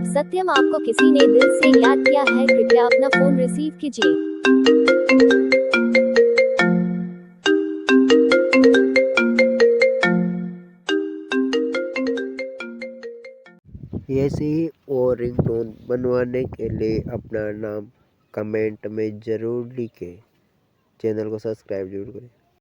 सत्यम, आपको किसी ने दिल से याद किया है, कृपया अपना फोन रिसीव कीजिए। ऐसे ही और रिंगटोन बनवाने के लिए अपना नाम कमेंट में ज़रूर लिखें। चैनल को सब्सक्राइब जरूर करें।